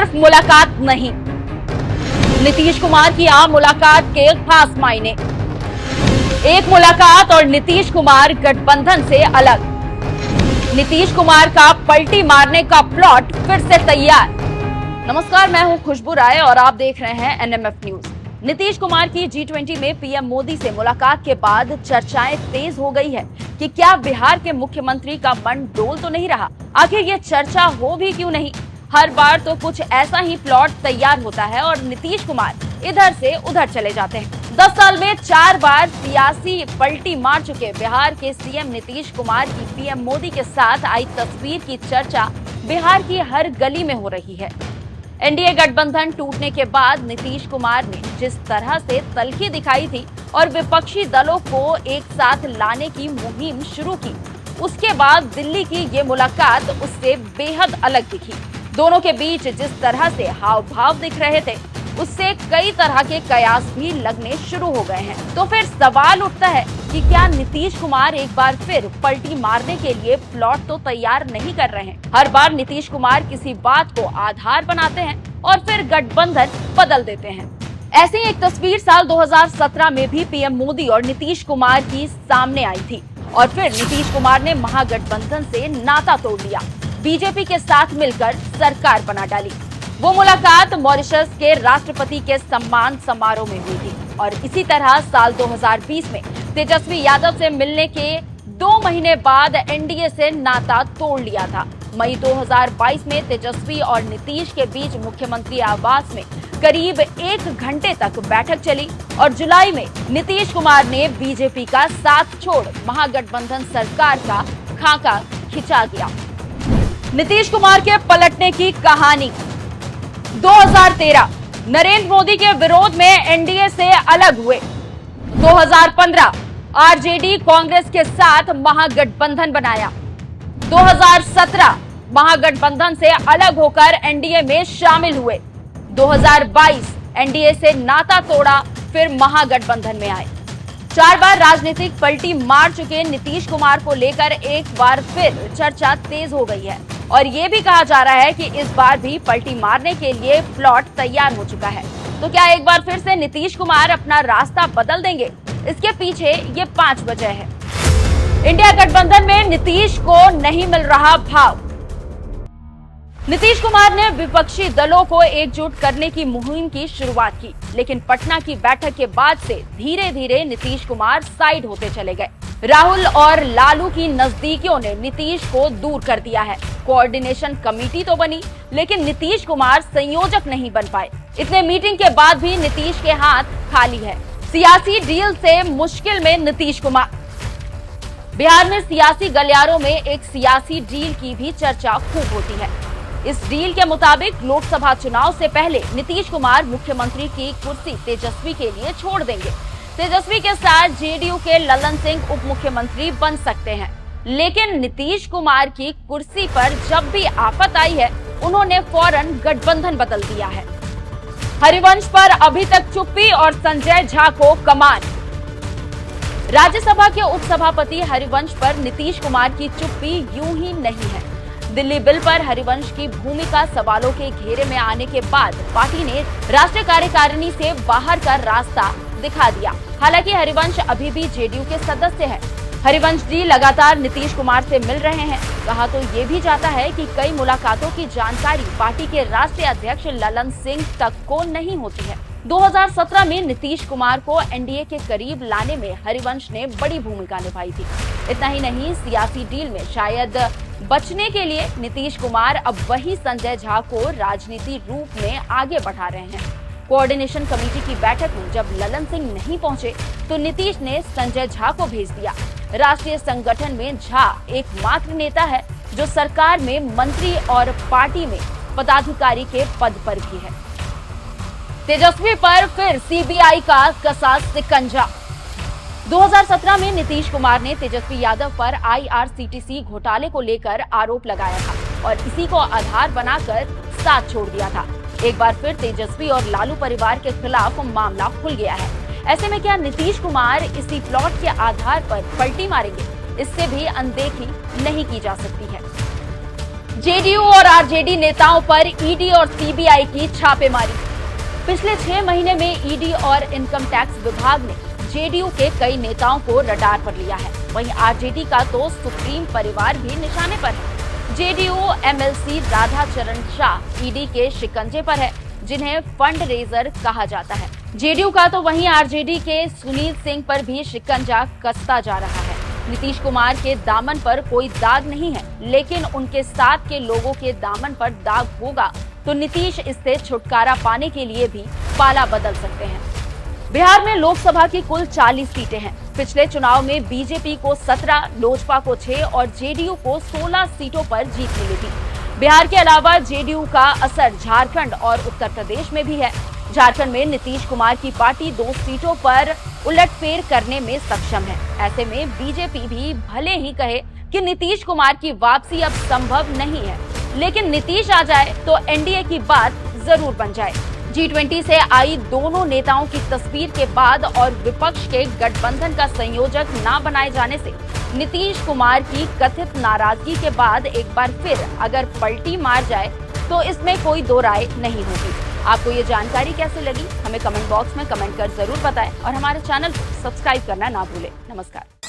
सिर्फ मुलाकात नहीं, नीतीश कुमार की आम मुलाकात के खास मायने। एक मुलाकात और नीतीश कुमार गठबंधन से अलग। नीतीश कुमार का पलटी मारने का प्लॉट फिर से तैयार। नमस्कार, मैं हूं खुशबू राय और आप देख रहे हैं एनएमएफ न्यूज। नीतीश कुमार की G20 में पीएम मोदी से मुलाकात के बाद चर्चाएं तेज हो गई है कि क्या बिहार के मुख्यमंत्री का मन डोल तो नहीं रहा। आखिर ये चर्चा हो भी क्यों नहीं। हर बार तो कुछ ऐसा ही प्लॉट तैयार होता है और नीतीश कुमार इधर से उधर चले जाते हैं। 10 साल में 4 बार सियासी पलटी मार चुके बिहार के सीएम नीतीश कुमार की पीएम मोदी के साथ आई तस्वीर की चर्चा बिहार की हर गली में हो रही है। एनडीए गठबंधन टूटने के बाद नीतीश कुमार ने जिस तरह से तल्खी दिखाई थी और विपक्षी दलों को एक साथ लाने की मुहिम शुरू की, उसके बाद दिल्ली की ये मुलाकात उससे बेहद अलग दिखी। दोनों के बीच जिस तरह से हाव भाव दिख रहे थे, उससे कई तरह के कयास भी लगने शुरू हो गए हैं। तो फिर सवाल उठता है कि क्या नीतीश कुमार एक बार फिर पलटी मारने के लिए प्लॉट तो तैयार नहीं कर रहे हैं। हर बार नीतीश कुमार किसी बात को आधार बनाते हैं और फिर गठबंधन बदल देते हैं। ऐसी एक तस्वीर साल 2017 में भी पीएम मोदी और नीतीश कुमार की सामने आई थी और फिर नीतीश कुमार ने महागठबंधन से नाता तोड़ लिया, बीजेपी के साथ मिलकर सरकार बना डाली। वो मुलाकात मॉरिशस के राष्ट्रपति के सम्मान समारोह में हुई थी और इसी तरह साल 2020 में तेजस्वी यादव से मिलने के 2 महीने बाद एनडीए से नाता तोड़ लिया था। मई 2022 में तेजस्वी और नीतीश के बीच मुख्यमंत्री आवास में करीब 1 घंटे तक बैठक चली और जुलाई में नीतीश कुमार ने बीजेपी का साथ छोड़ महागठबंधन सरकार का खाका खिंचा गया। नीतीश कुमार के पलटने की कहानी। 2013 नरेंद्र मोदी के विरोध में एनडीए से अलग हुए। 2015 आरजेडी कांग्रेस के साथ महागठबंधन बनाया। 2017 महागठबंधन से अलग होकर एनडीए में शामिल हुए। 2022 एनडीए से नाता तोड़ा, फिर महागठबंधन में आए। 4 बार राजनीतिक पलटी मार चुके नीतीश कुमार को लेकर एक बार फिर चर्चा तेज हो गई है और ये भी कहा जा रहा है कि इस बार भी पलटी मारने के लिए प्लॉट तैयार हो चुका है। तो क्या एक बार फिर से नीतीश कुमार अपना रास्ता बदल देंगे? इसके पीछे ये 5 वजह है। इंडिया गठबंधन में नीतीश को नहीं मिल रहा भाव। नीतीश कुमार ने विपक्षी दलों को एकजुट करने की मुहिम की शुरुआत की, लेकिन पटना की बैठक के बाद से धीरे धीरे नीतीश कुमार साइड होते चले गए। राहुल और लालू की नजदीकियों ने नीतीश को दूर कर दिया है। कोऑर्डिनेशन कमेटी तो बनी, लेकिन नीतीश कुमार संयोजक नहीं बन पाए। इतने मीटिंग के बाद भी नीतीश के हाथ खाली है। सियासी डील से मुश्किल में नीतीश कुमार। बिहार में सियासी गलियारों में एक सियासी डील की भी चर्चा खूब होती है। इस डील के मुताबिक लोकसभा चुनाव से पहले नीतीश कुमार मुख्यमंत्री की कुर्सी तेजस्वी के लिए छोड़ देंगे। तेजस्वी के साथ जेडीयू के ललन सिंह उप मुख्यमंत्री बन सकते हैं, लेकिन नीतीश कुमार की कुर्सी पर जब भी आफत आई है, उन्होंने फौरन गठबंधन बदल दिया है। हरिवंश पर अभी तक चुप्पी और संजय झा को कमान। राज्यसभा के उपसभापति हरिवंश पर नीतीश कुमार की चुप्पी यूं ही नहीं है। दिल्ली बिल पर हरिवंश की भूमिका सवालों के घेरे में आने के बाद पार्टी ने राष्ट्रीय कार्यकारिणी से बाहर का रास्ता दिखा दिया। हालांकि हरिवंश अभी भी जेडीयू के सदस्य हैं। हरिवंश जी लगातार नीतीश कुमार से मिल रहे हैं। कहा तो ये भी जाता है कि कई मुलाकातों की जानकारी पार्टी के राष्ट्रीय अध्यक्ष ललन सिंह तक को नहीं होती है। 2017 में नीतीश कुमार को एनडीए के करीब लाने में हरिवंश ने बड़ी भूमिका निभाई थी। इतना ही नहीं, सियासी डील में शायद बचने के लिए नीतीश कुमार अब वही संजय झा को राजनीति रूप में आगे बढ़ा रहे हैं। कोऑर्डिनेशन कमेटी की बैठक में जब ललन सिंह नहीं पहुंचे तो नीतीश ने संजय झा को भेज दिया। राष्ट्रीय संगठन में झा एकमात्र नेता है जो सरकार में मंत्री और पार्टी में पदाधिकारी के पद पर भी है। तेजस्वी पर फिर सीबीआई का कसा शिकंजा। 2017 में नीतीश कुमार ने तेजस्वी यादव पर आईआरसीटीसी घोटाले को लेकर आरोप लगाया था और इसी को आधार बनाकर साथ छोड़ दिया था। एक बार फिर तेजस्वी और लालू परिवार के खिलाफ मामला खुल गया है। ऐसे में क्या नीतीश कुमार इसी प्लॉट के आधार पर पलटी मारेंगे? इससे भी अनदेखी नहीं की जा सकती है। जेडीयू और आरजेडी नेताओं पर ईडी और सीबीआई की छापेमारी। पिछले 6 महीने में ईडी और इनकम टैक्स विभाग ने जेडीयू के कई नेताओं को रडार पर लिया है। वहीं आरजेडी का तो सुप्रीम परिवार भी निशाने पर है। JDU MLC Radhacharan Shah ED के शिकंजे पर है, जिन्हें फंड रेजर कहा जाता है। जेडीयू का तो वहीं आरजेडी के सुनील सिंह पर भी शिकंजा कसता जा रहा है। नीतीश कुमार के दामन पर कोई दाग नहीं है, लेकिन उनके साथ के लोगों के दामन पर दाग होगा तो नीतीश इससे छुटकारा पाने के लिए भी पाला बदल सकते हैं। बिहार में लोकसभा की कुल 40 सीटें हैं। पिछले चुनाव में बीजेपी को 17, लोजपा को 6 और जेडीयू को 16 सीटों पर जीत मिली थी। बिहार के अलावा जेडीयू का असर झारखंड और उत्तर प्रदेश में भी है। झारखंड में नीतीश कुमार की पार्टी 2 सीटों पर उलटफेर करने में सक्षम है। ऐसे में बीजेपी भी भले ही कहे कि नीतीश कुमार की वापसी अब संभव नहीं है, लेकिन नीतीश आ जाए तो एनडीए की बात जरूर बन जाए। G20 से आई दोनों नेताओं की तस्वीर के बाद और विपक्ष के गठबंधन का संयोजक न बनाए जाने से नीतीश कुमार की कथित नाराजगी के बाद एक बार फिर अगर पलटी मार जाए तो इसमें कोई दो राय नहीं होगी। आपको ये जानकारी कैसे लगी, हमें कमेंट बॉक्स में कमेंट कर जरूर बताएं और हमारे चैनल को सब्सक्राइब करना ना भूलें। नमस्कार।